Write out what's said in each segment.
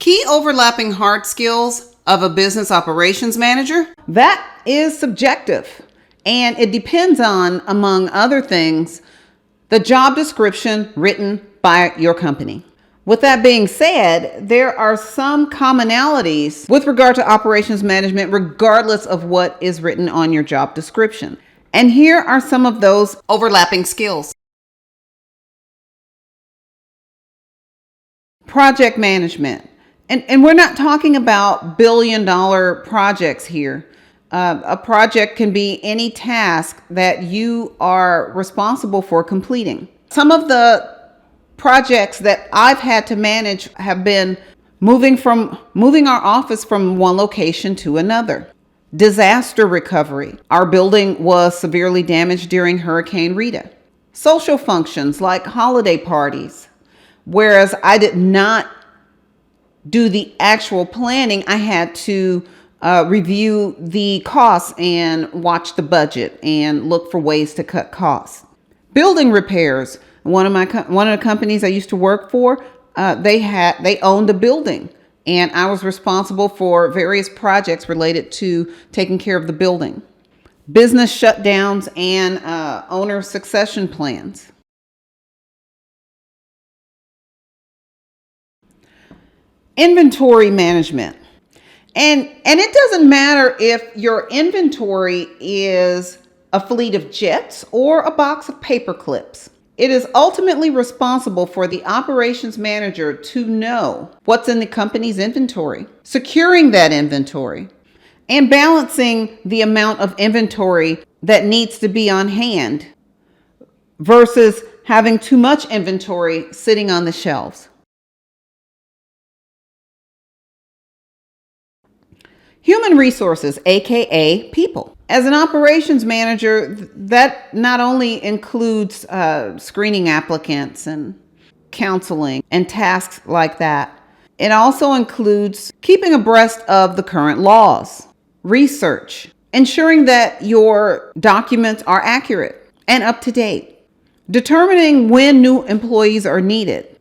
Key overlapping hard skills of a business operations manager? That is subjective, and it depends on, among other things, the job description written by your company. With that being said, there are some commonalities with regard to operations management, regardless of what is written on your job description. And here are some of those Overlapping skills. project management. And we're not talking about billion-dollar projects here. A project can be any task that you are responsible for completing. Some of the projects that I've had to manage have been moving our office from one location to another. Disaster recovery. Our building was severely damaged during Hurricane Rita. Social functions like holiday parties. Whereas I did not do the actual planning, I had to review the costs and watch the budget and look for ways to cut costs. Building repairs. One of the companies I used to work for, they owned a building, and I was responsible for various projects related to taking care of the building. Business shutdowns and owner succession plans. Inventory management. And it doesn't matter if your inventory is a fleet of jets or a box of paper clips. It is ultimately responsible for the operations manager to know what's in the company's inventory, securing that inventory, and balancing the amount of inventory that needs to be on hand versus having too much inventory sitting on the shelves. Human resources, aka people. As an operations manager, that not only includes screening applicants and counseling and tasks like that, it also includes keeping abreast of the current laws, research, ensuring that your documents are accurate and up to date, determining when new employees are needed,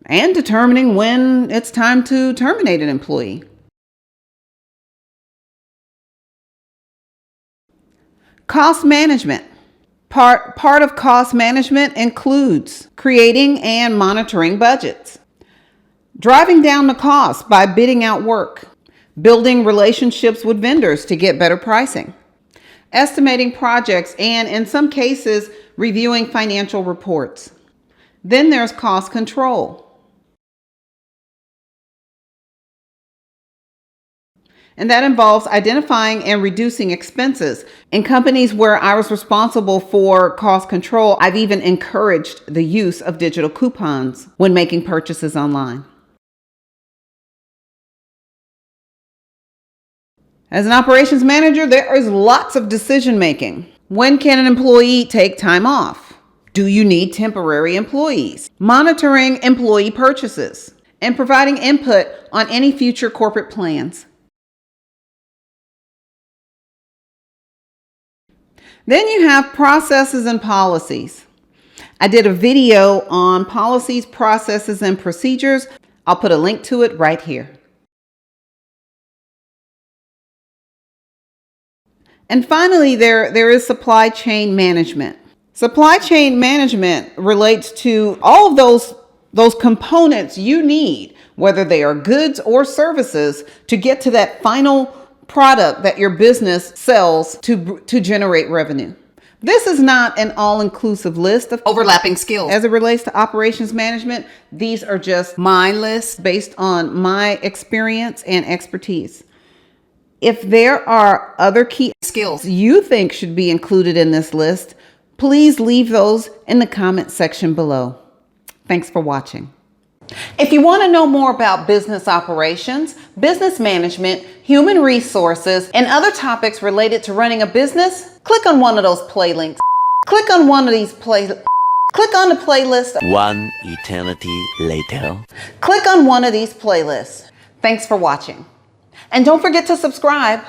and determining when it's time to terminate an employee. Cost management. Part of cost management includes creating and monitoring budgets, driving down the cost by bidding out work, building relationships with vendors to get better pricing, estimating projects, and in some cases, reviewing financial reports. Then there's cost control. And that involves identifying and reducing expenses. In companies where I was responsible for cost control, I've even encouraged the use of digital coupons when making purchases online. As an operations manager, there is lots of decision making. When can an employee take time off? Do you need temporary employees? Monitoring employee purchases and providing input on any future corporate plans. Then you have processes and policies. I did a video on policies, processes, and procedures. I'll put a link to it right here. And finally, there is supply chain management. Supply chain management relates to all of those components you need, whether they are goods or services, to get to that final product that your business sells to generate revenue. This is not an all-inclusive list of Overlapping skills. as it relates to operations management. These are just My list. based on my experience and expertise. If there are other key Skills. you think should be included in this list, please leave those in the comment section below. Thanks for watching. If you want to know more about business operations, business management, human resources, and other topics related to running a business, click on one of those play links. Click on the playlist. One eternity later. Click on one of these playlists. Thanks for watching. And don't forget to subscribe.